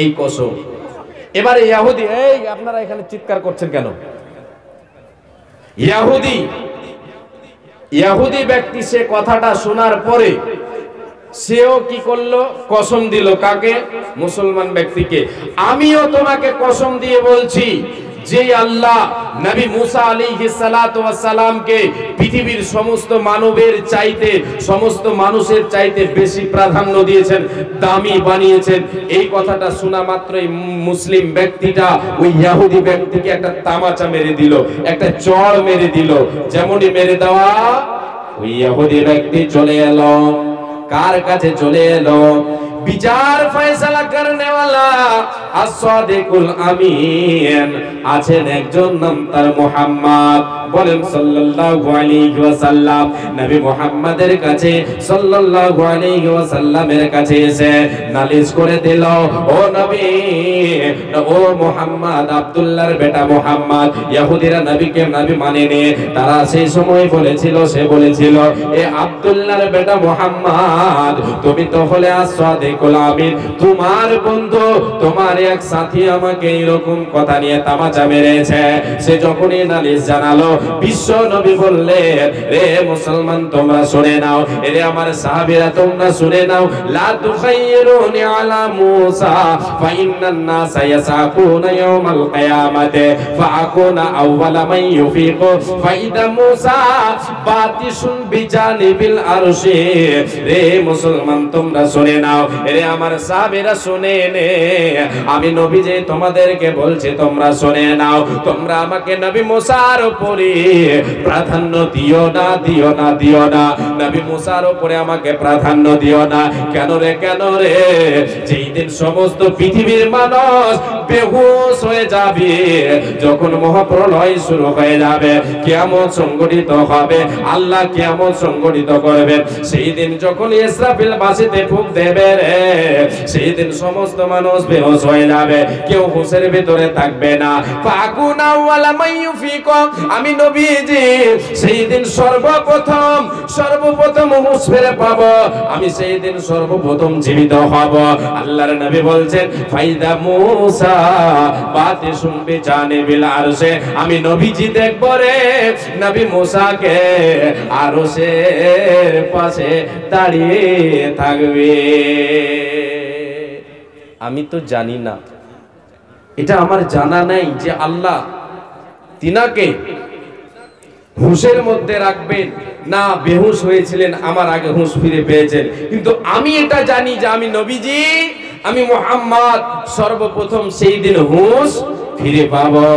এই কসম। এবারে ইহুদি, এই আপনারা এখানে চিৎকার করছেন কেন? ইহুদি ব্যক্তি সে কথাটা শোনার পরে সেও কি করলো? কসম দিল। কাকে? মুসলমান ব্যক্তিকে। আমিও তোমাকে কসম দিয়ে বলছি, যে আল্লাহ নবী মুসা আলাইহিস সালাতু ওয়াস সালামকে পৃথিবীর সমস্ত মানবের চাইতে, সমস্ত মানুষের চাইতে বেশি প্রাধান্য দিয়েছেন, দামি বানিয়েছেন, এই কথাটা শোনা মাত্রই মুসলিম ব্যক্তিটা ওই ইহুদি ব্যক্তিকে একটা তামাচা মেরে দিল, একটা চড় মেরে দিল। যেমনই মেরে দেওয়া, ওই ইহুদি ব্যক্তি চলে এলো। কার কাছে চলে এলো? বিচার ফয়সালা করনে ওয়ালা as-sadiqul আমিন আছেন একজন, নাম তার মুহাম্মদ। বলেন সাল্লাল্লাহু আলাইহি ওয়াসাল্লাম। নবী মুহাম্মাদের কাছে সাল্লাল্লাহু আলাইহি ওয়াসাল্লামের কাছে এসে নালিশ করে দিল, ও নবী, ও মুহাম্মদ, আব্দুল্লাহর বেটা মুহাম্মদ। ইহুদিরা নবীকে নবী মানেনি। তারা সেই সময় বলেছিল, সে বলেছিল, এ আব্দুল্লাহর বেটা মুহাম্মদ, তুমি তো হলে as-sadiqul আমিন, তোমার বন্ধু, তোমার এক সাথী আমাকে এরকম কথা নিয়ে তামাচা মেরেছে। সে যখনই নালিশ জানালো, বিশ্ব নবী বললেন, রে মুসলমান তোমরা শুনে নাও, এরে আমার সাহাবীরা তোমরা শুনে নাও, লা তুখাইরুনি আলা মুসা ফা ইন্নান নাসা ইয়াসাকুনা ইয়াউমাল কিয়ামাতি ফাআকুনা আউওয়ালা মান ইউফিকু ফা ইদা মুসা বাতিশুন বিজানিবিল আরশি। রে মুসলমান তোমরা শুনে নাও, এরে আমার সাহাবীরা শুনে নে, আমি নবী যে তোমাদেরকে বলছি তোমরা শুনে নাও। তোমরা আমাকে নবী মুসার উপরে প্রাধান্য দিও না, দিও না, দিও না। নবী মুসার উপরে আমাকে প্রাধান্য দিও না। কেন রে, কেন রে? যেই দিন সমস্ত পৃথিবীর মানুষ বেহুশ হয়ে যাবে, যখন মহাপ্রলয় শুরু হয়ে যাবে, কিয়ামত সংঘটিত হবে, আল্লাহ কিয়ামত সংঘটিত করবেন, সেই দিন যখন ইসরাফিল বাঁশিতে ফুঁক দেবে রে, সেই দিন সমস্ত মানুষ বেহুশ হয়ে যাবে, কেউ হুঁশের ভিতরে থাকবে না। ফাকুনা ওয়ালা মাইয়ুফিক, আমি নবীজি সেই দিন সর্বপ্রথম হুঁশ ফিরে পাবো, আমি সেই দিন সর্বপ্রথম জীবিত হব। আল্লাহর নবী বলছেন, ফাইদা মুসা বাতিশুন বিজানিবিল আরশে, আমি নবীজি দেখব রে নবী মুসাকে আরশের পাশে দাঁড়িয়ে থাকবে। আমি তো জানি না, এটা আমার জানা নাই যে আল্লাহ তিনাকে হুঁশের মধ্যে রাখবেন না বেহুশ হয়েছিলেন, আমার আগে হুঁশ ফিরে পেয়েছেন। কিন্তু আমি এটা জানি যে আমি নবীজি, আমি মুহাম্মদ সর্বপ্রথম সেই দিন হুঁশ ফিরে পাবো।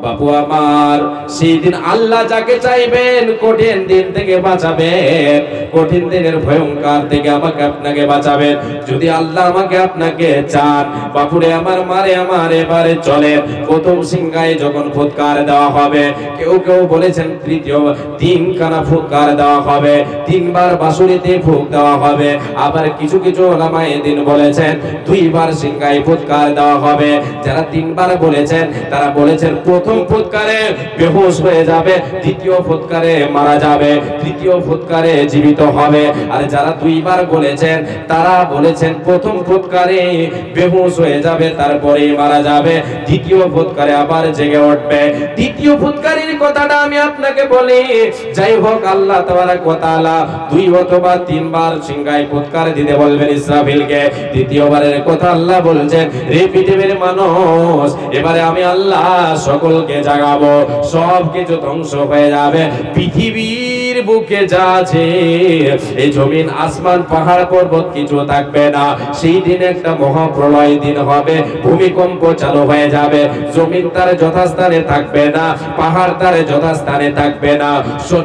বাবু আমার, সেই দিন আল্লাহ যাকে চাইবেন কঠিন দিন থেকে বাঁচাবেন, কঠিন দিনের ভয়ঙ্কর থেকে আমাকে আপনাকে বাঁচাবেন। যদি আল্লাহ আমাকে আপনাকে চান, বাপুরে আমার, মারে আমার, এবারে চলেন প্রথম সিংহায় যখন ফুৎকার দেওয়া হবে, কেউ কেউ বলেছেন তৃতীয় তিনখানা ফুৎকার দেওয়া হবে, তিনবার বাঁশুরিতে ফুঁক দেওয়া হবে। আবার কিছু কিছু ওলামায়ে দ্বীন বলেছেন দুইবার সিংহায় ফুৎকার দেওয়া হবে। যারা তিনবার বলেছেন তারা বলেছেন প্রথম ফুৎকারে বেহুশ হয়ে যাবে, দ্বিতীয় ফুৎকারে মারা যাবে, তৃতীয় ফুৎকারে জীবিত হবে। আর যারা দুইবার বলেছেন তারা বলেছেন প্রথম ফুৎকারে বেহুশ হয়ে যাবে, তারপরে মারা যাবে, দ্বিতীয় ফুৎকারে আবার জেগে উঠবে। দ্বিতীয় ফুৎকারের কথাটা আমি আপনাকে বলি, যাই হোক আল্লাহ তাবারক ওয়া তাআলা দুই অথবা তিনবার সিংহায় ফুৎকার দিতে বলবেন ইসরাফিলকে। দ্বিতীয়বারের কথা আল্লাহ বলছেন, রে পৃথিবীর মানুষ, এবারে আমি আল্লাহ সকলকে জাগাবো, সব কিছু ধ্বংস হয়ে যাবে, পৃথিবীর বুকে যা আছে, এই জমিন আসমান পাহাড় পর্বত কিছু থাকবে না। সেই দিন একটা মহাপ্রলয় দিন হবে, ভূমিকম্প চালু হয়ে যাবে, জমিন তার যথাস্থানে থাকবে না, পাহাড় তার যথাস্থানে থাকবে না,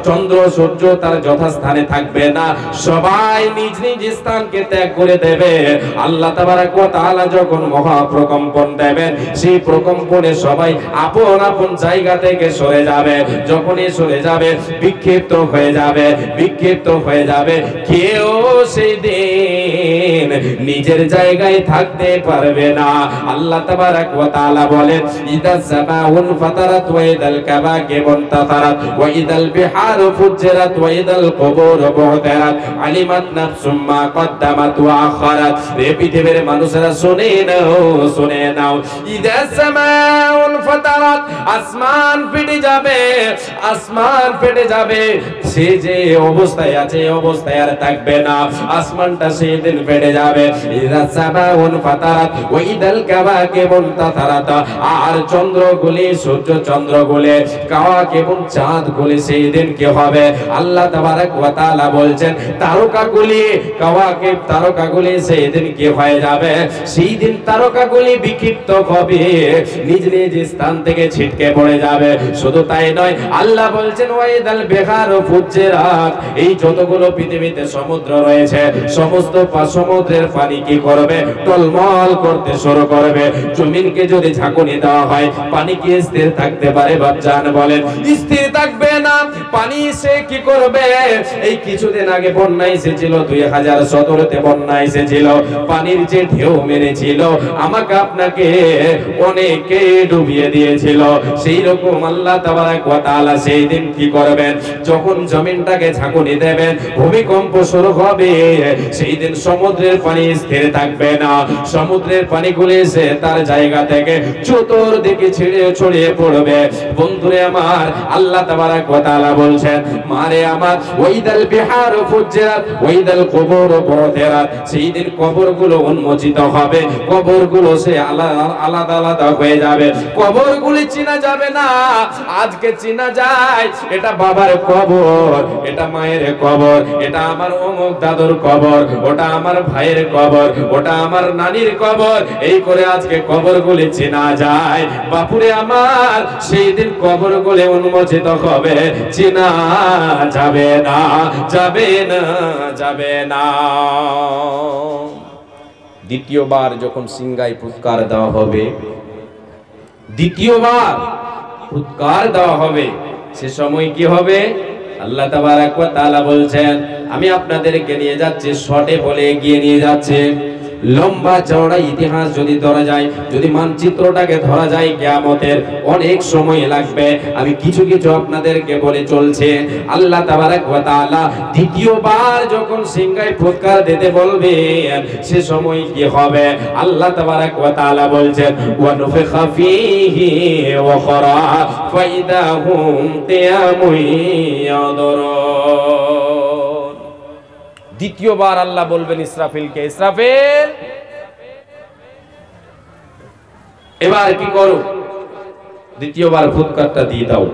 চন্দ্র সূর্য তার যথাস্থানে থাকবে না, সবাই নিজ নিজ স্থানকে ত্যাগ করে দেবে। আল্লাহ তাবারক ওয়া তাআলা যখন মহাপ্রকম্পন দেবেন, সেই প্রকম্পনে সবাই আপন আপন জায়গা থেকে সরে যাবে। যখনই সরে যাবে, বিক্ষিপ্ত হয়ে হয়ে যাবে, বিক্ষিপ্ত হয়ে যাবে, কেউ সেই দিন নিজের জায়গায় থাকতে পারবে না। আল্লাহ তাবারাক ওয়া তাআলা বলেন, ইদাস সামাউন ফাতারাত ওয়া ইদাল কাবাকিবুন তাতারাত ওয়া ইদাল বিহারু ফুজ্জিরাত ওয়া ইদাল কুবুরু বু'থিরাত আলিমাত নাফসুম মা কদ্দামাত ওয়া আখারাত। এই পৃথিবীর মানুষেরা শুনে নাও, ইদাস সামাউন ফাতারাত, আসমান ফেটে যাবে, আসমান ফেটে যাবে, সে যে অবস্থায় আছে এই অবস্থায় আর থাকবে না, আসমানটা সেদিন ফেটে যাবে। ইদাস সামাউন ফাতারাত ওয়া ইদাল কাবাকিবুন তাতারাত, আর চন্দ্র গুলি, সূর্য চন্দ্র গুলি, কাওয়াকিবুন চাঁদ গুলি সেই দিন কি হবে? আল্লাহ তাবারাক ওয়া তাআলা বলছেন তারকা গুলি, কাওয়াকিব তারকা গুলি সেই দিন কি হয়ে যাবে? সেই দিন তারকা গুলি বিক্ষিপ্ত হবে, নিজ নিজ স্থান থেকে ছিটকে পড়ে যাবে। শুধু তাই নয়, আল্লাহ বলছেন ওয়াইদাল বিহারু ফুজ্জিরাত, এই যতগুলো পৃথিবীতে সমুদ্র রয়েছে সমস্ত সমুদ্রের পানি কি করবে? টলমল করতে শুরু করবে। জমিনকে যদি ঝাঁকুনি দেওয়া হয়, পানি কি স্থির থাকতে পারে? বাপজান বলেন, স্থির থাকবে না। পানি সে কি করবে? এই কিছুদিন আগে বন্যা এসেছিল, 2017-তে বন্যা এসেছিল, পানির যে ঢেউ মেরেছিল আমাকে আপনাকে অনেকে ডুবিয়ে দিয়েছিল। সেই রকম আল্লাহ তাবারাক ওয়া তাআলা সেই দিন কি করবেন? যখন জমিনটাকে ঝাঁকুনি দেবেন, ভূমিকম্প শুরু হবে, সেই দিন সমুদ্রের পানি স্থির থাকবে না। সমুদ্রের পানিগুলি এসে তার জায়গা থেকে চতুর্দিকে ছড়িয়ে পড়বে। বন্ধুরে আমার, আল্লাহ তাবারাক ওয়া তাআলা বলছেন, মারে আমার, ওয়াইদাল বিহারু ফুজ্জিরাত ওয়াইদাল কুবুরু বু'থিরাত, সেই দিন কবরগুলো উন্মোচিত হবে, কবরগুলো সে আলাদা আলাদা হয়ে যাবে, কবরগুলি চেনা যাবে না। আজকে চেনা যায়, এটা বাবার কবর, এটা মায়ের কবর, এটা আমার অমুক দাদুর কবর, ওটা আমার ভাইয়ের কবর, ওটা আমার নানির কবর, এই করে আজকে কবরগুলি চেনা যায়। বাপুরে আমার, সেই দিন কবরগুলি উন্মোচিত হবে, চেনা যাবে না, যাবে না, যাবে না। দ্বিতীয়বার যখন সিংহায় ফুৎকার দেওয়া হবে, দ্বিতীয়বার ফুৎকার দেওয়া হবে, সে সময় কি হবে? আল্লাহ তাবারাক ওয়া তাআলা বলছেন, আমি আপনাদেরকে নিয়ে যাচ্ছি, শর্টে বলে এগিয়ে নিয়ে যাচ্ছে। লম্বা চওড়া ইতিহাস যদি ধরা যায়, যদি মানচিত্রটাকে ধরা যায়, কিয়ামতের অনেক সময় লাগবে। আমি কিছু কিছু আপনাদেরকে বলে চলছে। আল্লাহ তাবারাক ওয়া তাআলা দ্বিতীয়বার যখন সিংহায় ফুৎকার দিতে বলবে, সে সময় কি হবে? আল্লাহ তাবারাক ওয়া তাআলা বলছেন, ওয়া নুফিখা ফীহি ওয়া খরা ফাইদা হুম কিয়ামুন ইয়াদুরুন। দ্বিতীয়বার আল্লাহ বলবেন ইসরাফিলকে, ইসরাফিল এবার কি করো? দ্বিতীয়বার ফুৎকারটা দিয়ে দাও।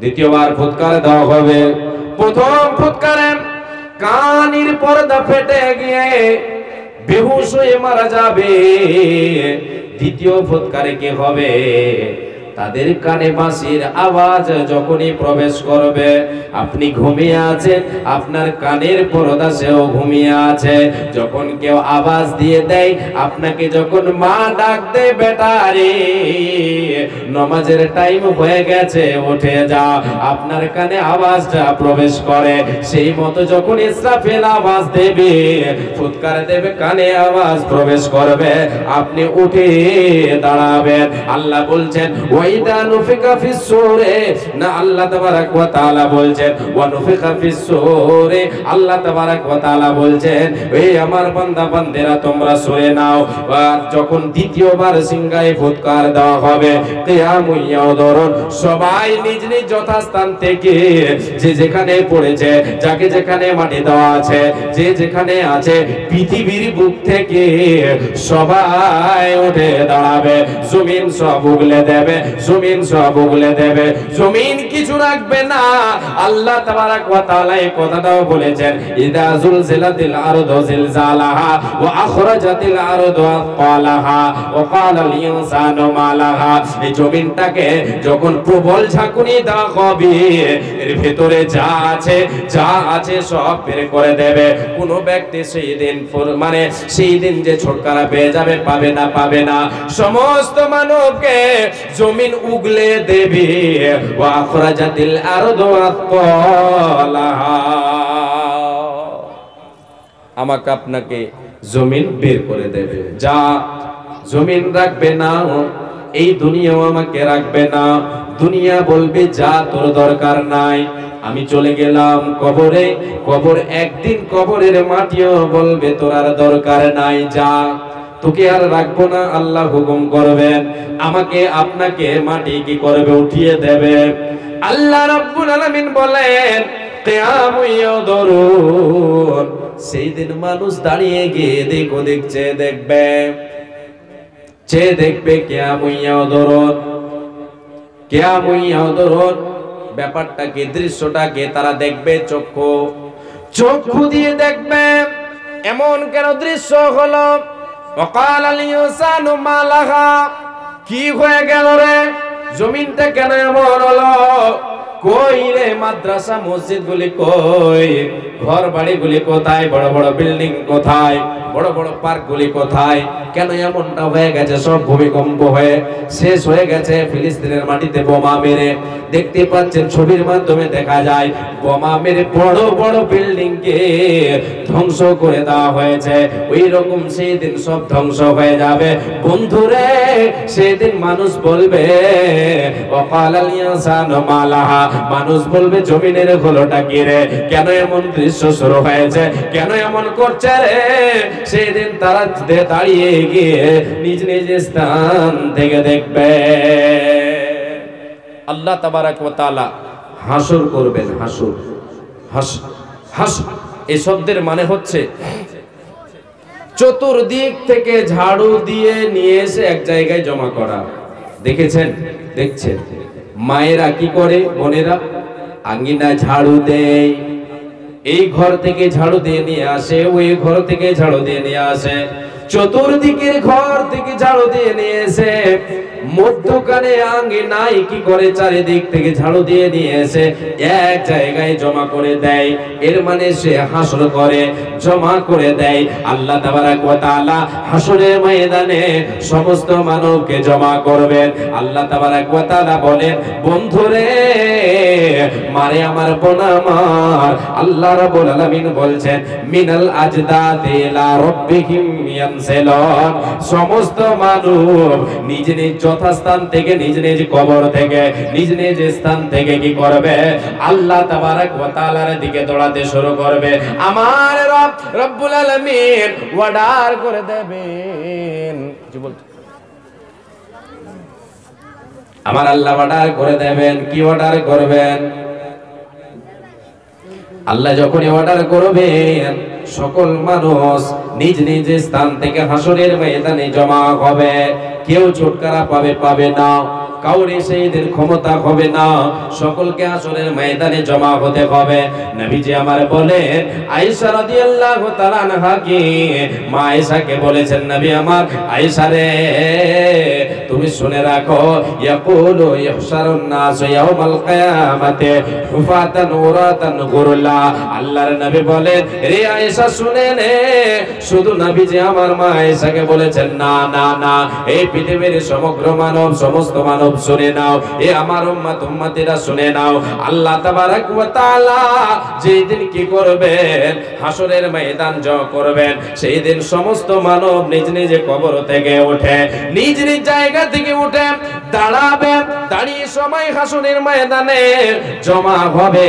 দ্বিতীয়বার ফুৎকার দেওয়া হবে। প্রথম ফুৎকারে কানের পর্দা ফেটে গিয়ে বেহুশ হয়ে মারা যাবে। দ্বিতীয় ফুৎকারে কি হবে? তাদের কানে বাঁশির আওয়াজ যখনই প্রবেশ করবে, আপনি ঘুমিয়ে আছেন, আপনার কানের পর্দা সেও ঘুমিয়ে আছে, যখন কেউ আওয়াজ দিয়ে দেয় আপনাকে, যখন মা ডাক দেয়, বেটা রে নামাজের টাইম হয়ে গেছে, উঠে যা, আপনার কানে আওয়াজটা প্রবেশ করে। সেই মতো যখন ইসরাফিল আওয়াজ দেবে, ফুৎকার দেবে, কানে আওয়াজ প্রবেশ করবে, আপনি উঠে দাঁড়াবেন। আল্লাহ বলছেন ওয়াইদা নুফিকা ফিস সূরে, না আল্লাহ তাবারাক ওয়া তাআলা বলছেন ওয়া নুফিকা ফিস সূরে, আল্লাহ তাবারাক ওয়া তাআলা বলছেন, এই আমার বান্দা বান্দেরা তোমরা শুনে নাও, যখন দ্বিতীয়বার সিংহায় ফুৎকার দেওয়া হবে, কিয়ামুন ইয়াদুরুন, সবাই নিজ নিজ যথাস্থান থেকে, যে যেখানে পড়েছে, যাকে যেখানে মাটি দেওয়া আছে, যে যেখানে আছে, পৃথিবীর বুক থেকে সবাই উঠে দাঁড়াবে। জমিন সব উগলে দেবে, জমিন সব উগলে দেবে, জমিন কিছু রাখবে না। আল্লাহ তাবারাক ওয়া তাআলা এই কথাটাও বলেছেন, ইদা জুলজিলাতিল আরদু জিলজালাহা ওয়া আখরাজাতিল আরদু আথকালাহা ওয়া ক্বালাল ইনসানু মা লাহা। এই জমিনটাকে যখন প্রবল ঝাঁকুনি দেওয়া হবে, এর ভিতরে যা আছে সব বের করে দেবে। কোন ব্যক্তি সেই দিন মানে সেই দিন যে ছুটকারা পেয়ে যাবে, পাবে না। সমস্ত মানবকে জমিন উগলে দেবে। ওয়া আখরাজাতিল আরদু আতলাহা, আমাকে আপনাকে জমিন বের করে দেবে। যা জমিন রাখবে না, এই দুনিয়াও আমাকে রাখবে না। দুনিয়া বলবে যা তোর দরকার নাই, আমি চলে গেলাম কবরে। কবর একদিন কবরের মাটিও বলবে তোর আর দরকার নাই, যা তোকে আর রাখবো না। আল্লাহ হুকুম করবেন, আমাকে আপনাকে মাটি কি করবে, উঠিয়ে দেবে। আল্লাহ রাব্বুল আলামিন বলেন কিয়ামুন ইয়াদরুন, সেই দিন মানুষ দাঁড়িয়ে গিয়ে দেখছে দেখবে, চেয়ে দেখবে কিয়ামুন ইয়াদরুন। কিয়ামুন ইয়াদরুন ব্যাপারটা কি, দৃশ্যটা কি, তারা দেখবে চক্ষু দিয়ে দেখবে। এমন কেন দৃশ্য হলো? ওয়াকালাল ইনসানু মা লাহা, কি হয়ে গেল রে, জমিনটা কেন এমন হলো? কই রে মাদ্রাসা মসজিদ গুলি কই, ঘর বাড়ি গুলি কোথায়, বড় বড় বিল্ডিং কোথায়, বড় বড় পার্ক গুলি কোথায়? কেন এমনটা হয়ে গেছে? সব ভূমিকম্প হয়ে শেষ হয়ে গেছে। ফিলিস্তিনের মাটিতে বোমা মেরে, দেখতে পাচ্ছেন ছবির মাধ্যমে দেখা যায়, বোমা মেরে বড় বড় বিল্ডিং কে ধ্বংস করে দেওয়া হয়েছে। ওই রকম সেই দিন সব ধ্বংস হয়ে যাবে বন্ধুরে। সেদিন মানুষ বলবে ওয়াকালাল ইনসানু মা লাহা, মানুষ বলবে জমিনের হলোটা কি রে, কেন এমন দৃশ্য শুরু হয়েছে, কেন এমন করছে রে? সেদিন তারা দাঁড়িয়ে গিয়ে নিজ নিজ স্থান থেকে দেখবে। আল্লাহ তাবারাক ওয়া তাআলা হাসর করবেন। হাসর, হাসর এই শব্দের মানে হচ্ছে চতুর্দিক থেকে ঝাড়ু দিয়ে নিয়ে এসে এক জায়গায় জমা করা। দেখেছেন, দেখছেন মায়েরা কি করে, বোনেরা আঙ্গিনা ঝাড়ু দেয়, এই ঘর থেকে ঝাড়ু দিয়ে নিয়ে আসে, ওই ঘর থেকে ঝাড়ু দিয়ে নিয়ে আসে, চতুর্দিকের ঘর থেকে ঝাড়ু দিয়ে নিয়ে এসে মধ্যখানে আঙ্গিনায় কি করে, চারিদিক থেকে ঝাড়ু দিয়ে নিয়ে এসে এক জায়গায় জমা করে দেয়। এর মানে সে হাসর করে, জমা করে দেয়। আল্লাহ তাবারাক ওয়া তাআলা হাসরের ময়দানে সমস্ত মানবকে জমা করবেন। আল্লাহ তাবারাক ওয়া তাআলা বলেন, বন্ধুরে মারে আমার বোন আমার, আল্লাহ রাব্বুল আলামিন বলছেন মিনাল আজদাদি ইলা রাব্বিহিম ইয়ানসিলুন, সমস্ত মানব নিজ নিজ যথাস্থান থেকে, নিজ নিজ কবর থেকে, নিজ নিজ স্থান থেকে কি করবে, আল্লাহ তাবারাক ওয়া তাআলার দিকে দৌড়াতে শুরু করবে। আমার রব রব্বুল আলামিন অর্ডার করে দেবেন, কি বলছো? আমার আল্লাহ অর্ডার করে দেবেন। কি অর্ডার করবেন? আল্লাহ যখনই অর্ডার করবেন, সকল মানুষ নিজ নিজ স্থান থেকে হাসরের ময়দানে জমা হবে। কেউ ছুটকারা পাবে না, কাউরে সেই দিন ক্ষমতা হবে না, সকলকে হাসরের ময়দানে জমা হতে হবে। নবীজি আমার বলেন, আয়েশা রাদিয়াল্লাহু তাআলা আনহা কি, মা আয়েশাকে বলেছেন, নবী আমার আয়েশা রে তুমি শুনে রাখো, ইয়াকুলু ইহশারুন নাস ইয়াউমাল কিয়ামাতি হুফাতান উরাতান গুরলা। আল্লাহর নবী বলেন, রে আয়েশা শুনে নে। শুধু নবীজি আমার মা আয়েশাকে বলেছেন, না না না, এই পৃথিবীর সমগ্র মানব, সমস্ত মানব শুনে নাও, এ আমার উম্মত উম্মতিরা শুনে নাও। আল্লাহ তাবারাক ওয়া তাআলা যেই দিন কি করবেন, হাসরের ময়দান জয় করবেন, সেই দিন সমস্ত মানব নিজ নিজ কবর থেকে উঠে, নিজ নিজ জায়গা থেকে উঠে দাঁড়াবে। দাঁড়িয়ে সবাই হাসরের ময়দানে জমা হবে।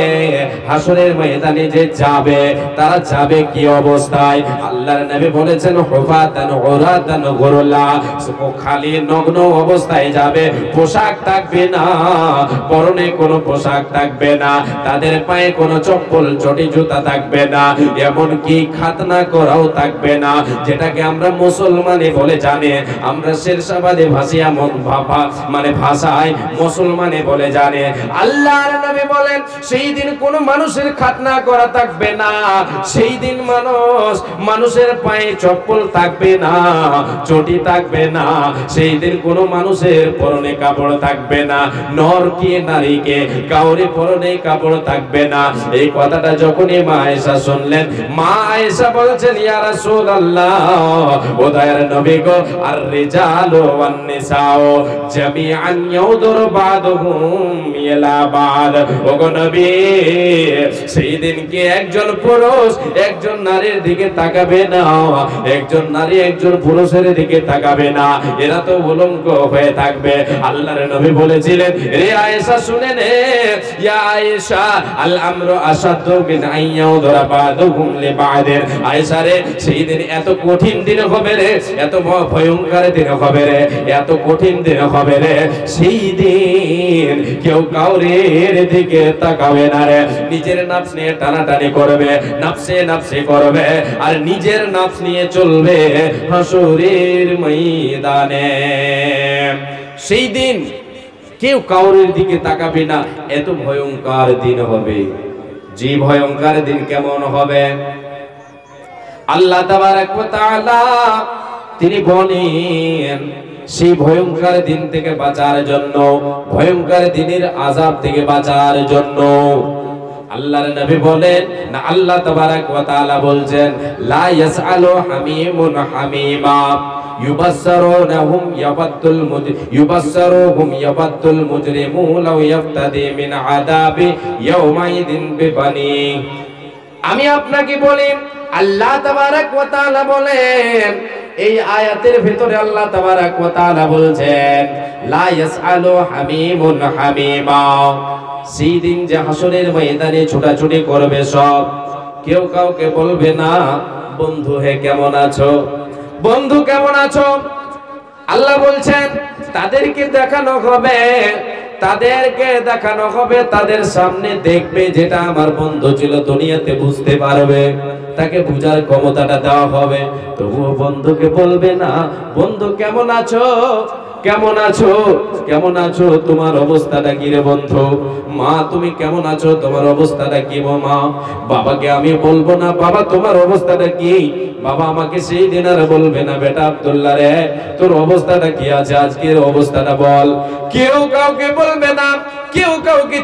হাসরের ময়দানে যে যাবে, তারা যাবে কি অবস্থায়? আল্লাহর নবী বলেছেন, হুফাতান উরাতান গুরলা, খালি নগ্ন অবস্থায় যাবে, পোশাক থাকবে না, পরনে কোনো পোশাক থাকবে না, তাদের পায়ে কোনো চপ্পল চটি জুতা থাকবে না, এমন কি খাতনা করাও থাকবে না, যেটাকে আমরা মুসলমানে বলে জানি। আমরা শেরশাবাদে ভাষায় মানে ভাষায় মুসলমানে বলে জানে। আল্লাহর নবী বলেন সেই দিন কোন মানুষের খাতনা করা থাকবে না, সেই দিন মানুষের পায়ে চপ্পল থাকবে না, চটি থাকবে না, সেই দিন কোন মানুষের পরনে কাপড় থাকবে না, নর কে নারী কে কাউরে পরনে কাপড় থাকবে না। এই কথাটা যখনই মা আয়েশা শুনলেন, মা আয়েশা বলছেন ইয়া রাসূলুল্লাহ, ও দয়ার নবী গো, আর রিজালু ওয়ান নিসাউ জামিআন ইয়াউদুর বাদুহুম ইলা বাদ। ও গো নবী, সেই দিন কি একজন পুরুষ একজন নারীর দিকে তাকাবে না, একজন নারী একজন পুরুষের দিকে তাকাবে না, এরা তো উলঙ্গ হয়ে থাকবে। আল্লাহর নবী বলেছিলেন, রে আয়েশা শুনে নে, ইয়া আয়েশা আল আমরু আসাদু মিন আইয়াউদুরা বাদুহুম লিবাদিন। আয়েশা রে, সেই দিন এত কঠিন দিন হবে রে, এত ভয়ঙ্কর দিন হবে রে, এত কঠিন দিন হবে রে, সেই দিন কেউ কাউরের দিকে তাকাবে না রে, নিজের নফস নিয়ে টানাটানি করবে, নফসে করবে, আর নিজের নফস নিয়ে চলবে হাসরের ময়দানে। সেই দিন কেউ কাউরের দিকে তাকাবে না, এত ভয়ঙ্কর দিন হবে। যে ভয়ঙ্কর দিন কেমন হবে আল্লাহ তাবারক ওয়া তাআলা তিনি বলেন, সেই ভয়ঙ্কর দিন থেকে বাঁচার জন্য, ভয়ঙ্কর দিনের আযাব থেকে বাঁচার জন্য আল্লাহর নবী বলেন না, আল্লাহ তাবারক ওয়া তাআলা বলছেন, লা ইয়াসআলু হামিমুন হামিমা ইউবাসসারুনহুম ইয়াবাদুল মুজরিমু লাউ ইয়াফতাদি মিন আযাবি ইয়াউমাইদিন বিবানি। আমি আপনাকে বলি, আল্লাহ তাবারক ওয়া তাআলা বলেন, এই আয়াতের ভিতরে আল্লাহ তাবারক ওয়া তাআলা বলছেন, লা ইয়াসআলু হামিমুন হামিমা, সেই দিন যে হাসরের ময়দানে ছোটাছুটি করবে সব, কেউ কাউকে বলবে না বন্ধু হে কেমন আছো, বন্ধু কেমন আছো। আল্লাহ বলছেন তাদেরকে দেখানো হবে, তাদের সামনে দেখবে যেটা আমার বন্ধু ছিল দুনিয়াতে বুঝতে পারবে, তাকে বুঝার ক্ষমতাটা দেওয়া হবে। তবুও বন্ধুকে বলবে না বন্ধু কেমন আছো, কেমন আছো, কেমন আছো, তোমার অবস্থাটা কি রে বন্ধু। মা তুমি কেমন আছো, তোমার অবস্থাটা কি মা। বাবাকে আমি বলবো না বাবা তোমার অবস্থাটা কি, বাবা আমাকে সেই দিন আর বলবে না বেটা আব্দুল্লাহ রে তোর অবস্থাটা কি আছে, আজকের অবস্থাটা বল। কেউ কাউকে বলবে না, কেউ কাউকে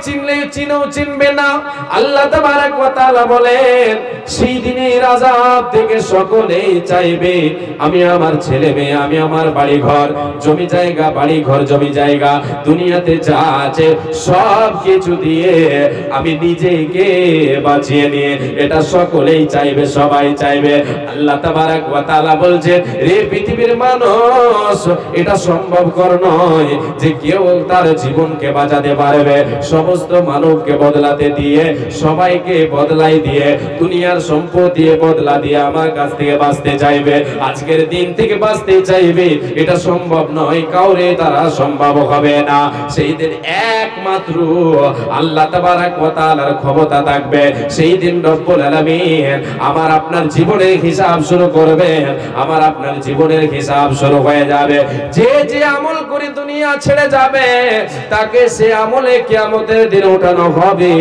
চিনবে না। আল্লাহ তাবারক ওয়া তাআলা বলেন, সেই দিনের আযাব থেকে সকলেই চাইবে আমি আমার ছেলে মেয়ে, আমি আমার বাড়ি ঘর জমি জায়গা, বাড়ি ঘর জমি জায়গা দুনিয়াতে যা আছে সব কিছু দিয়ে আমি নিজেকে বাঁচিয়ে নিয়ে, এটা সকলেই চাইবে, সবাই চাইবে। আল্লাহ তাবারক ওয়া তাআলা বলছেন, রে পৃথিবীর মানুষ, এটা সম্ভবকর নয় যে কেউ তার জীবনকে বাঁচাতে পারবে। সমস্ত মানবকে বদলাতে দিয়ে, সবাইকে বদলাই দিয়ে, দুনিয়ার সম্পদ দিয়ে বদলা দিয়ে আমার কাছ থেকে বাঁচতে চাইবে, আজকের দিন থেকে বাঁচতে চাইবে, এটা সম্ভব নয়, কাউরে তারা সম্ভব হবে না। সেই দিন একমাত্র আল্লাহ তাবারক ওয়া তাআলার ক্ষমতা থাকবে। সেই দিন রব্বুল আলামিন আমার আপনার জীবনের হিসাব শুরু করবে, আমার আপনার জীবনের হিসাব শুরু হয়ে যাবে। যে যে আমল করে দুনিয়া ছেড়ে যাবে তাকে সে আমলে কিয়ামতের দিন উঠানো হবে।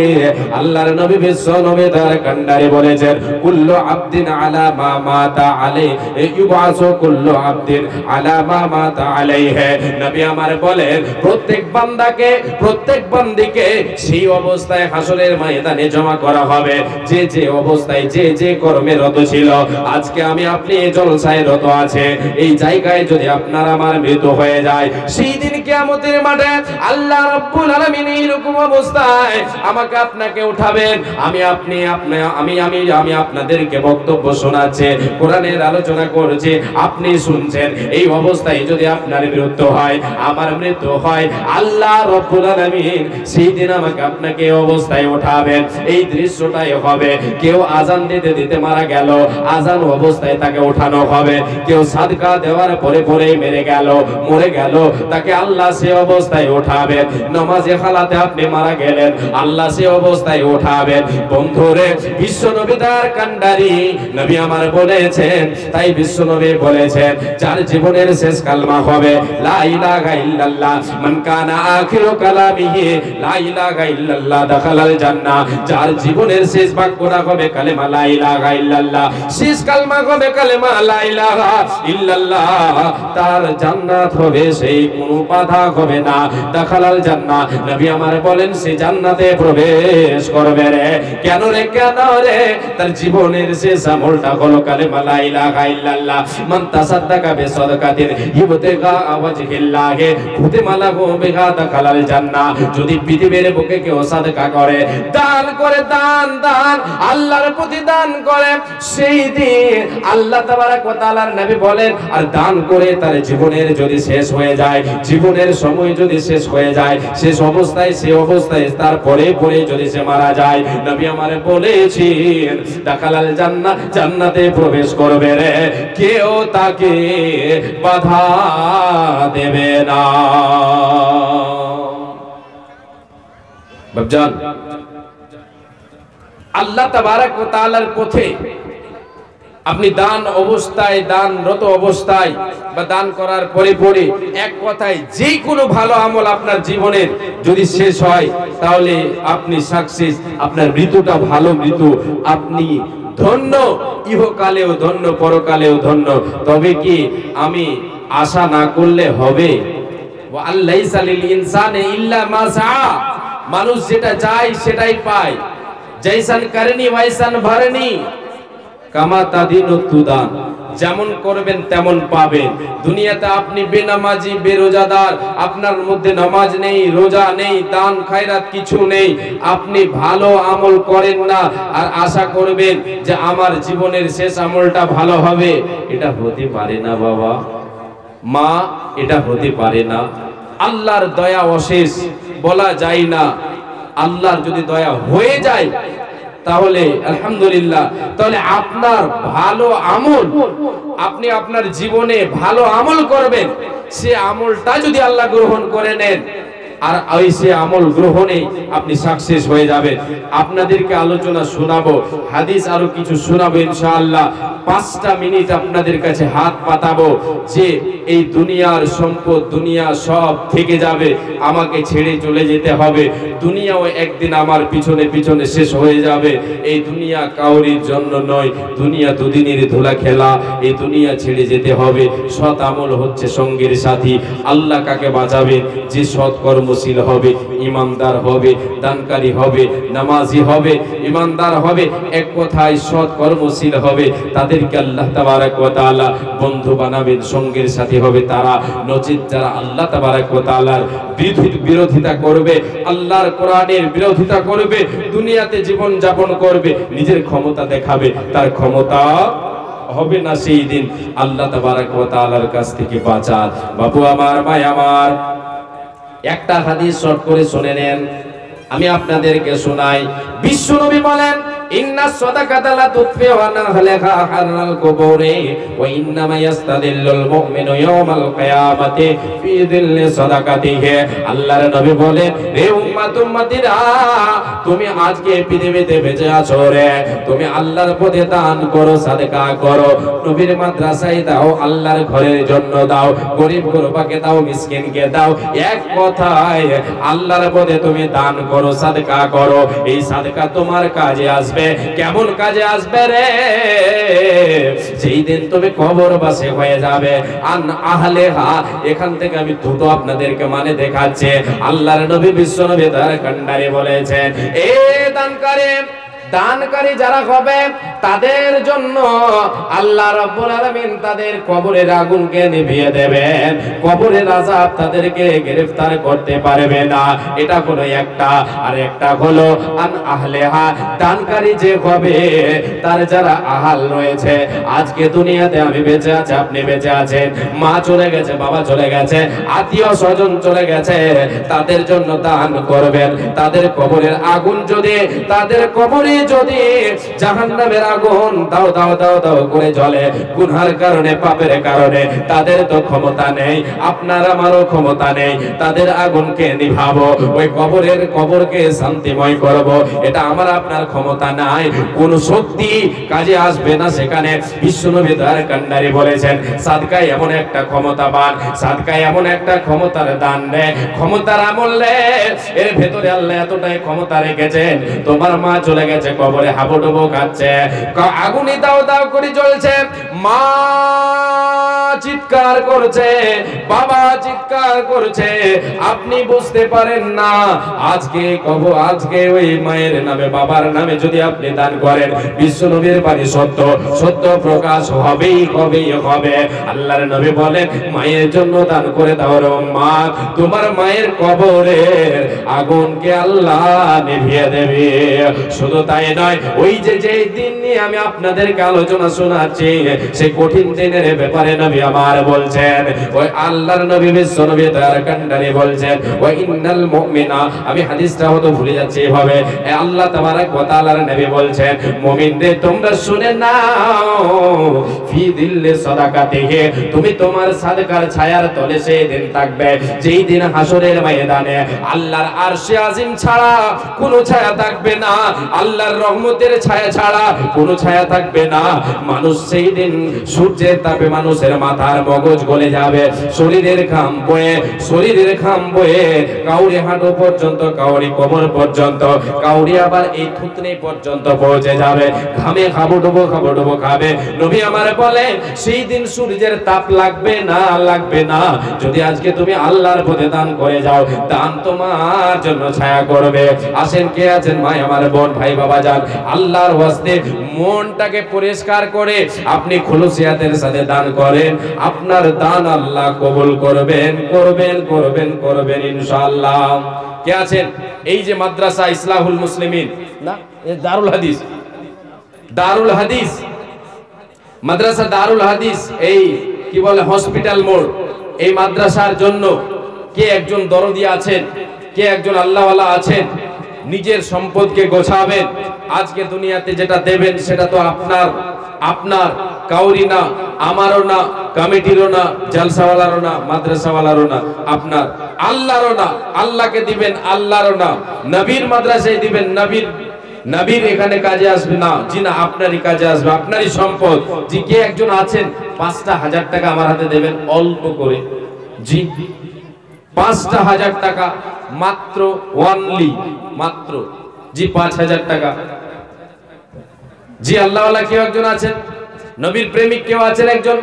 আল্লাহর নবী বিশ্ব নবী তার কান্ডারে বলেছেন, কুল্লু আবদিন আলা মা মাতা আলাইহি ইউবাসু কুল্লু আবদিন আলা মা মাতা আলাইহি। নবী আমার বলেন, প্রত্যেক বান্দাকে, প্রত্যেক বান্দিকে সেই অবস্থায় হাসরের ময়দানে জমা করা হবে যে যে অবস্থায় যে যে কর্মে রত ছিল। আজকে আমি আপনি জলসায় রত আছে, এই জায়গায় যদি আপনার আমার মৃত্যু হয়ে যায়, সেই দিন কিয়ামতের মাঠে আল্লাহ রাব্বুল আলামিন এইরকম অবস্থায় আমাকে আপনাকে উঠাবেন। আমি আপনাদেরকে বক্তব্য শোনাচ্ছি, কোরআনের আলোচনা করছি, আপনি শুনছেন। এই অবস্থায় যদি আপনার মৃত্যু হয়, আমার মৃত্যু হয়, আল্লাহ রাব্বুল আলামিন সেই দিন আমাকে আপনাকে এই অবস্থায় উঠাবেন। এই দৃশ্যটাই হবে, কেউ আজান দিতে দিতে মারা গেল, আজান অবস্থায় তাকে উঠানো হবে। কেউ সাদকা দেওয়ার পরে পরেই মরে গেল, তাকে আল্লাহ সে অবস্থায় উঠাবেন। নামাজে হালাতে আপনি মারা গেলেন, আল্লাহ সে অবস্থায় উঠাবেন। বন্ধুরে, বিশ্ব নবী দার কান্ডারি নবী আমার বলেছেন, তাই বিশ্ব নবী বলেছেন যার জীবনের শেষ কালমা হবে লা ইলাহা ইল্লাল্লাহ, মান কানা আখিরু কালামিহি লা ইলাহা ইল্লাল্লাহ দাখালাল জান্নাহ, যার জীবনের শেষ বাক্যটা হবে কালেমা লা ইলাহা ইল্লাল্লাহ, শেষ কালমা হবে কালেমা লা ইলাহা ইল্লাল্লাহ, তার জান্নাত হবে, সেই কোনো বাধা হবে না, দাখালাল জান্নাহ। নবী আমার বলেন সে জান্নাতে প্রবেশ করবে রে। কেন রে? কেন রে? তার জীবনের শেষ আমলটা হলো কালেমা লা ইলাহা ইল্লাল্লাহ। মান তাসাদ্দাকা বিসাদাকাতিন ইবতিগা ওয়াজহিল্লাহ খুতিমা লাহু বিহা দাখালাল জান্নাহ। যদি পৃথিবীর বুকে কেউ সাদকা করে, দান করে, দান আল্লাহর প্রতি দান করে, সেই দিন আল্লাহ তাবারক ওয়া তাআলার নবী বলেন, আর দান করে তার জীবনের যদি শেষ হয়ে যায়, জীবনের সময় যদি শেষ হয়ে যায়, শেষ অবস্থায়, সে অবস্থায় তারপরে পরে যদি সে মারা যায়, নবী আমারে বলেছেন দাখালাল জান্নাহ, জান্নাতে প্রবেশ করবে রে, কেউ তাকে বাধা দেবে না। বাপজান, আল্লাহ তাবারক ওয়া তাআলার পথে আপনি দান অবস্থায়, দানরত অবস্থায় বা দান করার পরে পরে এক কথায় যে কোনো ভালো আমল আপনার জীবনের যদি শেষ হয়, তাহলে আপনি সাকসেস, আপনার মৃত্যুটা ভালো মৃত্যু, আপনি ধন্য, ইহকালেও ধন্য, পরকালেও ধন্য। তবে কি আমি আশা না করলে হবে? ওয়া আল্লাইসা লিল ইনসানি ইল্লা মা সাআ, মানুষ যেটা চায় সেটাই পায়। জাইসান কারনি ওয়াইসান ভরনি কামা তাদিনু তুদান, যেমন করবেন তেমন পাবেন। দুনিয়াতে আপনি বেনামাজি, বেরোজাদার, আপনার মধ্যে নামাজ নেই, রোজা নেই, দান খায়রাত কিছু নেই, আপনি ভালো আমল করেন না আর আশা করবেন যে আমার জীবনের শেষ আমলটা ভালো হবে, এটা হতে পারে না বাবা, মা, এটা হতে পারে না। আল্লাহর দয়া অশেষ, বলা যায় না। আল্লাহর যদি দয়া হয়ে যায় তাহলে আলহামদুলিল্লাহ, তাহলে আপনার ভালো আমল, আপনি আপনার জীবনে ভালো আমল করবেন, সে আমলটা যদি আল্লাহ গ্রহণ করে নেন, আর ওই সে আমল গ্রহণে আপনি সাকসেস হয়ে যাবেন। আপনাদেরকে আলোচনা শোনাবো, হাদিস আরো কিছু শোনাবো ইনশাআল্লাহ। 5টা মিনিট আপনাদের কাছে হাত পাতাবো যে এই দুনিয়ার সম্পদ, দুনিয়া সব থেকে যাবে, আমাকে ছেড়ে চলে যেতে হবে, দুনিয়াও একদিন আমার পিছনে পিছনে শেষ হয়ে যাবে। এই দুনিয়া কাউরির জন্য নয়, দুনিয়া দুদিনের ধুলা খেলা, এই দুনিয়া ছেড়ে যেতে হবে। সৎ আমল হচ্ছে সঙ্গের সাথী। আল্লাহ কাকে বাঁচাবে? যে সৎ কর্মশীল হবে, ইমানদার হবে, দানকারী হবে, নামাজি হবে, ইমানদার হবে, এক কথায় সৎ কর্মশীল হবে, তাদেরকে আল্লাহ তাবারক ওয়া তাআলা বন্ধু বানাবেন, সঙ্গের সাথী হবে তারা। নচিত যারা আল্লাহ তাবারক ওয়া তাআলার বিরোধিতা করবে, আল্লাহর কোরআনের বিরোধিতা করবে, দুনিয়াতে জীবন যাপন করবে, নিজের ক্ষমতা দেখাবে, তার ক্ষমতা হবে না সেই দিন আল্লাহ তাবারক ওয়া তাআলার কাছ থেকে বাঁচার। বাবু আমার, ভাই আমার, একটা হাদিস শর্ট করে শুনে নেন, আমি আপনাদেরকে শোনাই। বিশ্ব নবী বলেন, ইন্না সাদাকাতা লা তুতফিউ আনহা হারাল কুবুরি ওয়া ইন্নামা ইয়াস্তাদিল্লুল মুমিনু ইয়াওমাল কিয়ামাতি ফি দিল্লি সাদাকাতিহি। আল্লাহর নবী বলেন, হে উম্মতিরা, তুমি আজকে পৃথিবীতে বেঁচে আছো রে, তুমি আল্লাহর পথে দান করো, সাদকা করো, নবীর মাদ্রাসায় দাও, আল্লাহর ঘরের জন্য দাও, গরিব গুরবাকে দাও, মিসকিনকে দাও, এক কথায় আল্লাহর পথে তুমি দান করো, সাদকা করো। এই সাদকা তোমার কাজে আসবে। কেমন কাজে আসবে রে? যেই দিন তুমি কবরবাসী হয়ে যাবে। আন আহলেহা, এখান থেকে আমি দুটো আপনাদেরকে মানে দেখাচ্ছি। আল্লাহর নবী বিশ্ব নবী তার কান্ডারে বলেছেন, এ দানকারী যারা হবে তাদের জন্য আল্লাহ রাব্বুল আলামিন তাদের কবরের আগুনকে নিভিয়ে দেবেন, কবরের আযাব তাদেরকে গ্রেফতার করতে পারবে না। এটা হলো একটা। আর একটা হলো আন আহলেহা, দানকারী যে হবে তার যারা আহাল রয়েছে, আজকে দুনিয়াতে আমি বেঁচে আছি, আপনি বেঁচে আছেন, মা চলে গেছে, বাবা চলে গেছে, আত্মীয় স্বজন চলে গেছে, তাদের জন্য দান করবেন। তাদের কবরের আগুন যদি তাদের কবরের যদি জাহান্নামের আগুন দাও দাও দাও দাও করে জ্বলে, গুনার কারণে পাপের কারণে, তাদের তো ক্ষমতা নেই, আপনার আমারও ক্ষমতা নেই তাদের আগুনকে নিভাবো, ওই কবরকে শান্তিময় করব, এটা আমার আপনার ক্ষমতা নাই, কোন শক্তি কাজে আসবে না সেখানে। বিশ্বনবী দয়ার কান্ডারি বলেছেন সাদকায় এমন একটা ক্ষমতাবান, সাদকায় এমন একটা ক্ষমতার দান দেয়, ক্ষমতার আমল এর ভেতরে আল্লাহ এতটাই ক্ষমতা রেখেছেন, তোমার মা চলে গেছে কবরে হাবুডুবু খাচ্ছে, আগুনে দাও দাও করে জ্বলছে, মা চিৎকার করছে, বাবা চিৎকার করছে, আপনি বুঝতে পারেন না আজকে ওই মায়ের নামে বাবার নামে যদি আপনি দান করেন, বিশ্বনবীর বাণী সত্য, সত্য প্রকাশ হবেই হবে। আল্লাহর নবী বলেন মায়ের জন্য দান করে দাও রে মা, তোমার মায়ের কবরের আগুনকে আল্লাহ নিভিয়ে দেবে। শুধু তাই নয়, ওই যে দিন নিয়ে আমি আপনাদেরকে আলোচনা শোনাচ্ছি, সেই কঠিন দিনের ব্যাপারে নবী আমার বলছেন, ওই আল্লাহর নবী বিশ্বনবী দয়ার কান্ডারি বলছেন, ওয়া ইন্নাল মুমিনা, আমি হাদিসটা হয়তো ভুলে যাচ্ছি এভাবে, আল্লাহ তাবারক ওয়া তাআলার নবী বলছেন, মুমিনদের তোমরা শুনে নাও, ফি দিল্লি সাদাকাতিহি, তুমি তোমার সাদকার ছায়ার তলে সেই দিন থাকবে, যেই দিন হাসরের ময়দানে আল্লাহর আরশে আজিম ছাড়া কোনো ছায়া থাকবে না, আল্লাহর রহমতের ছায়া ছাড়া কোনো ছায়া থাকবে না। মানুষ সেই দিন সূর্যের তাপে মানুষের মাথার মগজ গলে যাবে, শরীরের ঘাম বয়ে কাউরি হাঁটু পর্যন্ত, কাউরি কোমর পর্যন্ত, কাউরি আবার এই থুতনি পর্যন্ত পৌঁছে যাবে, ঘামে হাবুডুবু খাবে। নবী আমার বলে সেই দিন সূর্যের তাপ লাগবে না, যদি আজকে তুমি আল্লাহর পথে দান করে যাও, দান তোমার জন্য ছায়া করবে। আসেন কে আছেন ভাই আমার বোন ভাই বাবা যান, আল্লাহর ওয়াস্তে মনটাকে পরিষ্কার করে আপনি খুলুসিয়াতের সাথে দান করেন, আপনার দান আল্লাহ কবুল করবেন ইনশাআল্লাহ। কে আছেন? এই যে মাদ্রাসা ইসলাহুল মুসলিমিন না, দারুল হাদিস মাদ্রাসা দারুল হাদিস, এই কি বলে হসপিটাল মোড়, এই মাদ্রাসার জন্য কে একজন দরদি আছেন, কে একজন আল্লাহওয়ালা আছেন, নিজের সম্পদকে গোছাবেন, আজকে দুনিয়াতে যেটা দেবেন সেটা তো আপনার কাউরি না, আমারও না, কমিটিরও না, জলসাওয়ালারও না, মাদ্রাসাওয়ালারও না, আপনার আল্লাহরও না, আল্লাহকে দিবেন আল্লাহরও না, নবীর মাদ্রাসায় দিবেন নবীর এখানে কাজে আসবে না, জি না, আপনারই কাজে আসবে, আপনারই সম্পদ। জি কে একজন আছেন ৫,০০০ টাকা আমার হাতে দেবেন অল্প করে, জি ৫,০০০ টাকা মাত্র, মাত্র জি ৫,০০০ টাকা। জি আল্লাহওয়ালা কেউ একজন আছেন, নবীর প্রেমিক কেউ আছেন একজন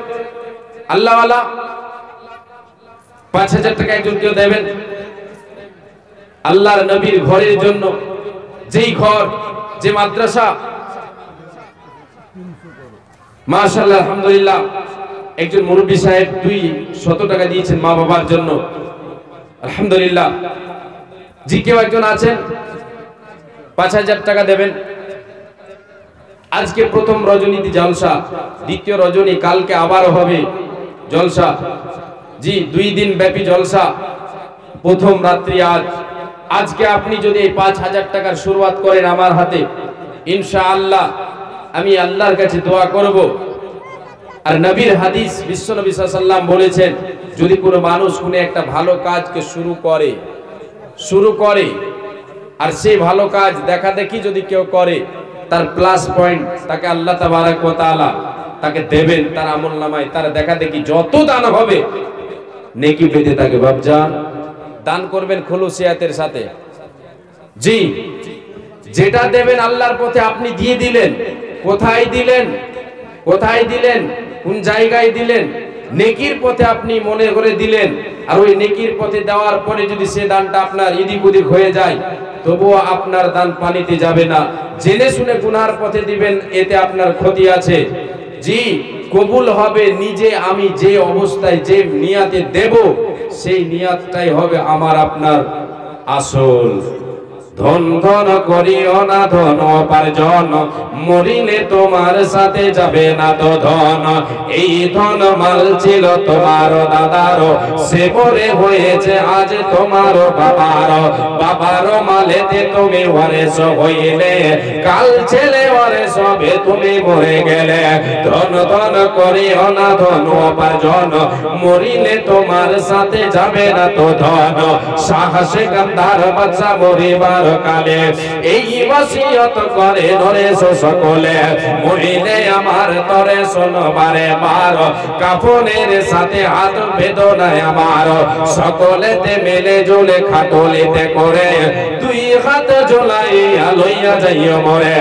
আল্লাহওয়ালা, ৫,০০০ টাকা একজন কেউ দেবেন আল্লাহর নবীর ঘরের জন্য, যেই ঘর, যে মাদ্রাসা, মাশাআল্লাহ আলহামদুলিল্লাহ, একজন মুরব্বী সাহেব 200 টাকা দিয়েছেন মা বাবার জন্য, আলহামদুলিল্লাহ। জি কেউ একজন আছেন ৫,০০০ টাকা দেবেন। আজকে প্রথম রজনীতে জলসা, দ্বিতীয় রজনী কালকে আবারও হবে জলসা, জি 2 দিন ব্যাপী জলসা, প্রথম রাত্রি আজকে আপনি যদি এই ৫,০০০ টাকার শুরুয়াত করেন আমার হাতে, ইনশাআল্লাহ আমি আল্লাহর কাছে দোয়া করব। আর নবীর হাদিস, বিশ্বনবী সাল্লাল্লাহু আলাইহি ওয়াসাল্লাম বলেছেন, যদি কোনো মানুষ কোনো একটা ভালো কাজকে শুরু করে আর সেই ভালো কাজ দেখা দেখি যদি কেউ করে, তার প্লাস পয়েন্ট তাকে আল্লাহ তাবারক ওয়া তাআলা তাকে দেবেন, তার আমলনামায় তার দেখা দেখি যত দান হবে নেকি পেতে থাকে। বাপজান দান করবেন খুলুসিয়াতের সাথে, জি যেটা দেবেন আল্লাহর পথে আপনি দিয়ে দিলেন, কোথায় দিলেন, কোন জায়গায় দিলেন, নেকির পথে আপনি মনে করে দিলেন, আর ওই নেকির পথে দেওয়ার পরে যদি সে দানটা আপনার এদিক ওদিক হয়ে যায়, তবুও আপনার দান পানিতে যাবে না। জেনে শুনে গুনার পথে দিবেন, এতে আপনার ক্ষতি আছে। জি কবুল হবে নিজে, আমি যে অবস্থায় যে নিয়াতে দেব, সেই নিয়াতটাই হবে আমার আপনার আসল। ধন ধন করিও না ধন উপার্জন, মরিলে তোমার সাথে যাবে না তো ধন। এই ধন মাল ছিল তোমার দাদার, সে মরে হয়েছে আজ তোমার বাবার। বাবার মালেতে তুমি ওয়ারিস হইলে, কাল ছেলে ওয়ারিস হবে তুমি মরে গেলে। ধন ধন করিও না ধন উপার্জন, মরিলে তোমার সাথে যাবে না তো ধন। শাহ সিকান্দার বাদশা মরিবার কালে এই ওসিয়ত করে নরেশ সকলে, মরিলে আমার তরে শোনবারে বার, কাফনের সাথে হাত বেদনায় আমার। সকলেতে মেলে জুলে খাটলিতে করে, দুই হাত ঝোলাইয়া লইয়া যাইও মরে।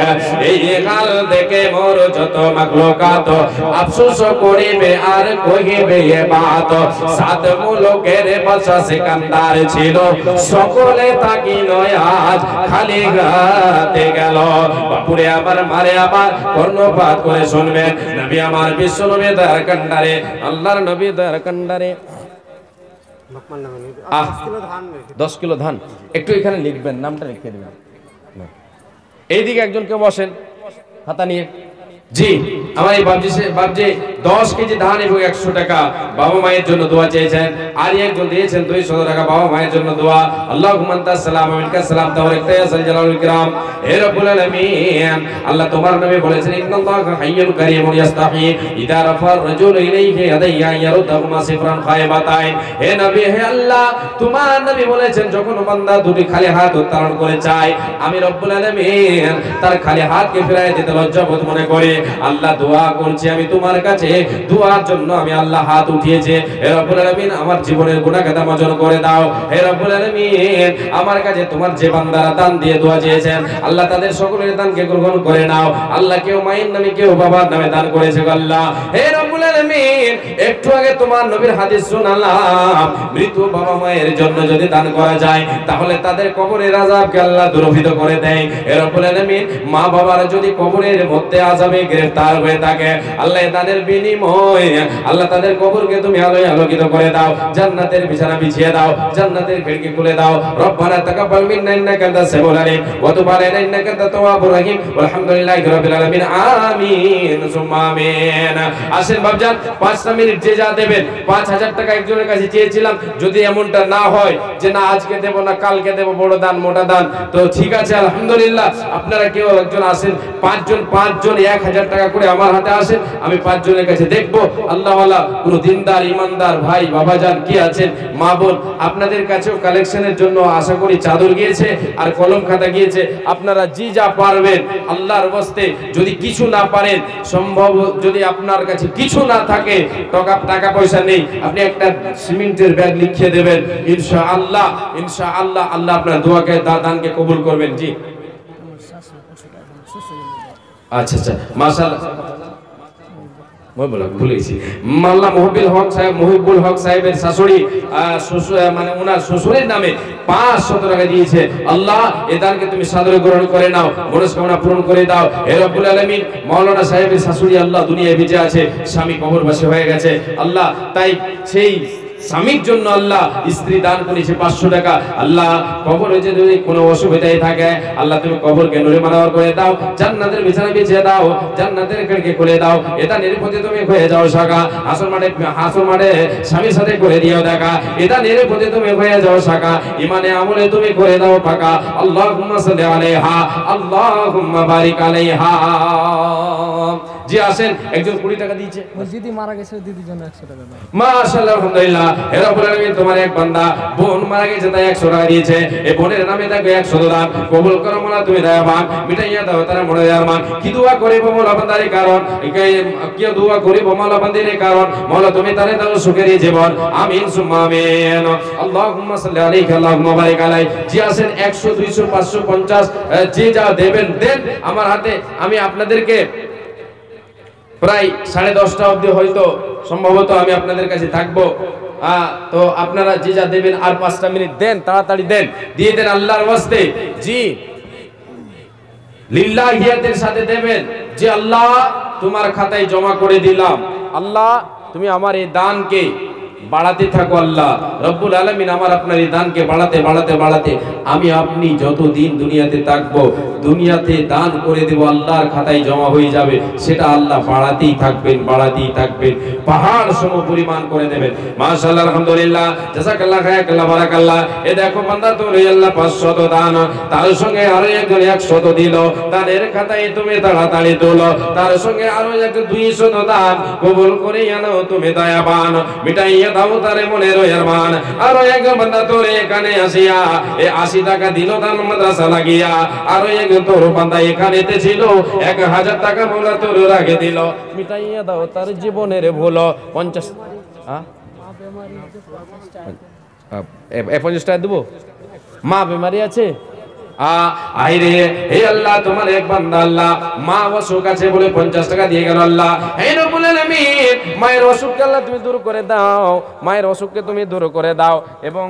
এই গাল দেখে মোর যত মাখলুকাত, আফসোস করিবে আর কহিবে এ বাত। সাত মুলুকের বাদশা সিকান্দার ছিল, সকলে তাকি নয় আজ খালি গাতে গেল। বাপুরে আবার মারে আবার কর্ণপাত করে শুনবেন। নবী আমার বিশ্ব নবী দয়ার কান্ডারে, আল্লাহর নবী দয়ার কান্ডারে 10 কিলো ধান একটু এখানে লিখবেন, নামটা লিখে দেবেন। এইদিকে একজন কেউ বসেন খাতা নিয়ে। জি আমার এই বাবজি 10 কেজি ধান এবং 100 টাকা বাবা মায়ের জন্য দোয়া চেয়েছেন। আর একজন দিয়েছেন 200 টাকা বাবা মায়ের জন্য দোয়া। আল্লাহুম্মা আনতাস সালাম ওয়া মিনকাস সালাম তাবারাকতা ইয়া যাল জালালি ওয়াল ইকরাম। হে রব্বুল আলামিন, আল্লাহ তোমার নবী বলেছেন ইন্নাল্লাহা হাইয়্যুন কারীমুন ইস্তাহি ইযা রাফা রাজুলু ইলাইহি ইয়াদাইয়া ইয়ারুদ্দাহুমা সিফরান খায়বাতাইন। হে নবী, হে আল্লাহ তোমার নবী বলেছেন যখন বান্দা দুটি খালি হাত উত্তোলন করে চায়, আমি রব্বুল আলামিন তার খালি হাতকে ফিরিয়ে দিতে লজ্জাবোধ মনে করি। আল্লাহ দোয়া করছি আমি তোমার কাছে, দোয়ার জন্য আমি আল্লাহ হাত উঠিয়েছে। হে রব্বুল আলামিন আমার জীবনের গুনাহ খাতা মার্জন করে দাও। হে রব্বুল আলামিন আমার কাছে তোমার যে বান্দারা দান দিয়ে দোয়া চেয়েছেন, আল্লাহ তাদের সকলের দানকে গ্রহণ করে নাও। আল্লাহ কেউ মায়ের নামে কেউ বাবার নামে দান করেছে আল্লাহ। হে রব্বুল আলামিন একটু আগে তোমার নবীর হাদিস শুনলাম, মৃত বাবা মায়ের জন্য যদি দান করা যায় তাহলে তাদের কবরের আযাবকে আল্লাহ দূরীভূত করে দেয়। হে রব্বুল আলামিন মা বাবারা যদি কবরের মধ্যে আযাবে গ্রেফতার হয়ে থাকে, আল্লাহ তাদের বিনিময়ে আল্লাহ তাদের কবরকে তুমি আলোয় আলোকিত করে দাও, জান্নাতের বিছানা বিছিয়ে দাও, জান্নাতের খিড়কি খুলে দাও। রব্বানা তাকাব্বাল মিন্না ইন্নাকা আনতাস সামিউল আলিম ওয়া তুব আলাইনা ইন্নাকা আনতাত তাওয়াবুর রহিম ওয়ালহামদুলিল্লাহি রাব্বিল আলামিন আমিন সুম্মা আমিন। আসেন বাপজান 5টা মিনিট যে যা দেবেন। 5000 টাকা একজনের কাছে চেয়েছিলাম, যদি এমনটা না হয় যে না আজকে দেব না কালকে দেব, বড় দান মোটা দান, তো ঠিক আছে আলহামদুলিল্লাহ। আপনারা কেউ একজন আসেন, 5 জন 1000 টাকা করে আমার হাতে আসেন, আমি 5 জনের কাছে দেখব আল্লাহওয়ালা কোন দিনদার ইমানদার ভাই বাবাজান কি আছেন, মা বোন আপনাদের কাছেও কালেকশনের জন্য আশা করি চাদর গিয়েছে আর কলম খাতা গিয়েছে। আপনারা জি যা পারবেন আল্লাহর ওয়াস্তে, যদি কিছু না পারেন, সম্ভব যদি আপনার কাছে কিছু না থাকে, টাকা পয়সা নেই, আপনি একটা সিমেন্টের ব্যাগ লিখিয়ে দেবেন, ইনশাআল্লাহ ইনশাআল্লাহ আল্লাহ আপনার দোয়াকে দানকে কবুল করবেন। জি আচ্ছা আচ্ছা মাশাআল্লাহ, ভুলেছি মাওলানা মুহিবুল হক সাহেবের শাশুড়ি, মানে ওনার শ্বশুরের নামে 500 টাকা দিয়েছে। আল্লাহ এই দানকে তুমি সাদরে গ্রহণ করে নাও, মনস্কামনা পূরণ করে দাও। হে রব্বুল আলামিন মাওলানা সাহেবের শাশুড়ি আল্লাহ দুনিয়ায় বেঁচে আছে, স্বামী কবরবাসী হয়ে গেছে আল্লাহ, তাই সেই স্বামীর জন্য আল্লাহ স্ত্রী দান করেছে 500 টাকা। আল্লাহ কবরে যদি কোনো অসুবিধায় থাকে আল্লাহ তুমি কবরকে নূরে মানওয়ার করে দাও, জান্নাতের বিছানা বিছিয়ে দাও, জান্নাতের খিড়কি খুলে দাও। এটা নিরাপদে তুমি হয়ে যাও শাখা, হাসর মাঠে স্বামীর সাথে করে দিও দেখা, এটা নিরাপদে তুমি হয়ে যাও শাখা, ইমানে আমলে তুমি করে দাও পাকা। আল্লাহুম্মা সাল্লি আলাইহা আল্লাহুম্মা বারিক আলাইহা। জি আসেন, একজন 20 টাকা দিয়েছে, দিদি মারা গেছে, দিদির জন্য 100 টাকা দাও। মাশাআল্লাহ আলহামদুলিল্লাহ। হে রব্বুল আলামিন তোমার এক বান্দা বোন মারা গেছে তাই 100 টাকা দিয়েছে, এই বোনের নামে তাকে 100 দান কবুল করো মোলা, তুমি দয়াবান মিটাইয়া দাও তার মনে আরমান। কি দোয়া করিব মোলা বান্দার কারণ, কি দোয়া করিব মোলা বান্দির কারণ, মোলা তুমি তারে দাও সুখের জীবন, আমিন সুম্মা আমিন। আল্লাহুম্মা সাল্লি আলাইহি আল্লাহুম্মা বারিক আলাই। জি আসেন 100 200 500 50 যে যা দেবেন দেন আমার হাতে। আমি আপনাদেরকে প্রায় 10:30টা অবধি হয়তো সম্ভবত আমি আপনাদের কাছে থাকবো, তো আপনারা যে যা দেবেন আর 5টা মিনিট দেন, তাড়াতাড়ি দেন, দিয়ে দেন আল্লাহর ওয়াস্তে। জি লিল্লাহিয়াতের সাথে দেবেন যে আল্লাহ তোমার খাতায় জমা করে দিলাম, আল্লাহ তুমি আমার এই দানকে বাড়াতে থাকো আল্লাহ রব্বুল আলামিন। আমার আপনার এই দানকে বাড়াতে বাড়াতে বাড়াতে আমি আপনি যতদিন দুনিয়াতে থাকবো, দুনিয়াতে দান করে দেব, আল্লাহর খাতায় জমা হয়ে যাবে, সেটা আল্লাহ বাড়াতেই থাকবেন, বাড়াতেই থাকবেন, পাহাড় সম পরিমাণ করে দেবেন। মাশাআল্লাহ, আলহামদুলিল্লাহ, জাযাকাল্লাহ খায়রাকাল্লাহ, বারাকাল্লাহ। এ দেখো বান্দা তোর আল্লাহ 500 দান, তার সঙ্গে আরো একজন 100 দিল, দানের খাতায় তুমি তাড়াতাড়ি তোলো, তার সঙ্গে আরো একজন 200 দান কবুল করে আনো তুমি দয়াবান, মিটাইয়া দাও তার মনের আরমান। আরো একজন বান্দা তোর এখানে আসিয়া 80 টাকা দিল দান মাদ্রাসা লাগিয়া, আরো একজন তোর বান্দা এখানেতে ছিল 1000 টাকা মোলা তোর রাখে দিল, মিটাইয়া দাও তার জীবনের ভুল। 50 50 টাকা দেবো, মা বেমারি আছে। আইরে হে আল্লাহ, তোমার এক বান্দা আল্লাহ মা অসুখ আছে বলে 50 টাকা দিয়ে গেল আল্লাহ। হে রব্বুল আলামিন, মায়ের অসুখকে আল্লাহ তুমি দূর করে দাও, মায়ের অসুখকে তুমি দূর করে দাও। এবং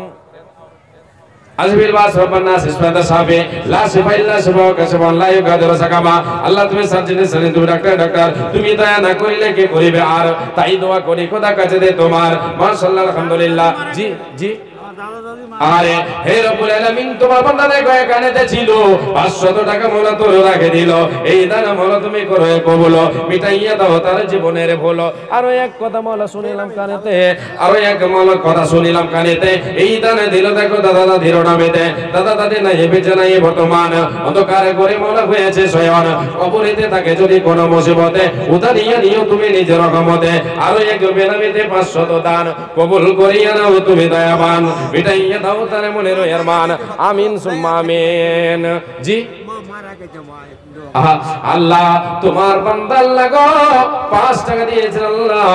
আজবিল বাস রব্বানা সিসফাতা সাফে লা শিফা ইল্লা শিফাউকা শিফান লা ইউগাদিরু সাকামা। আল্লাহ তুমি সার্জনে সানি, তুমি ডাক্তার, তুমি দয়া না করিলে কে করিবে। আর তাই দোয়া করি খোদা কাছে দে তোমার। মাশাআল্লাহ, আলহামদুলিল্লাহ। জি জি, আরে হে রব্বুল আলামিন, তোমার বান্দা দেখো এখানেতে ছিল 500 টাকা মোলা তোর রাখে দিল, এই দান মোলা তুমি করো কবুল, মিটাইয়া দাও তার জীবনের ভুল। আরো এক কথা মোলা শুনিলাম কানেতে, আরো এক মোলা কথা শুনিলাম কানেতে, এই দানে দিল দেখো দাদা দাদির নামেতে, দাদা দাদি নাই বেঁচে নাই বর্তমান, অন্ধকারে করে মোলা হয়েছে শয়ন, কবরেতে থাকে যদি কোনো মুসিবতে, উদারিয়া নিও তুমি নিজের রহমতে। আরো এক বেনামিতে 500 দান কবুল করিয়া নাও তুমি দয়াবান, মিটাইয়া দাও তার মনের আরমান। আমিন সুম্মা আমিন। জি আল্লাহ, তোমার বান্দা আল্লাহ গো 5 টাকা দিয়েছেন আল্লাহ,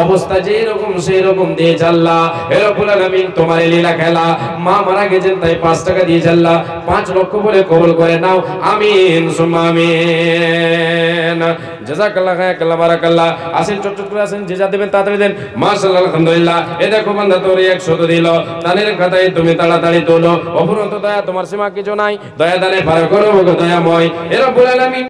অবস্থা যেরকম সেই রকম দিয়েছে আল্লাহ। হে রব্বুল আলামিন, তোমার লীলা খেলা, মা মারা গেছেন তাই 5 টাকা দিয়েছে আল্লাহ, 5 লক্ষ বলে কবুল করে নাও। আমিন সুম্মা আমিন। জাযাকাল্লাহ খায়রাকাল্লাহ, বারাকাল্লাহ। আসেন চট চট করে আসেন, যে যা দেবেন তাড়াতাড়ি দেন। মাশাআল্লাহ, আলহামদুলিল্লাহ। এ দেখো বান্দা তোর 100 দিল, দানের খাতায় তুমি তাড়াতাড়ি তোলো, অপরন্ত দয়া তোমার সীমা কিছু নাই, দয়া দানে পার করো গো দয়াময়। এ রব্বুল আলামিন।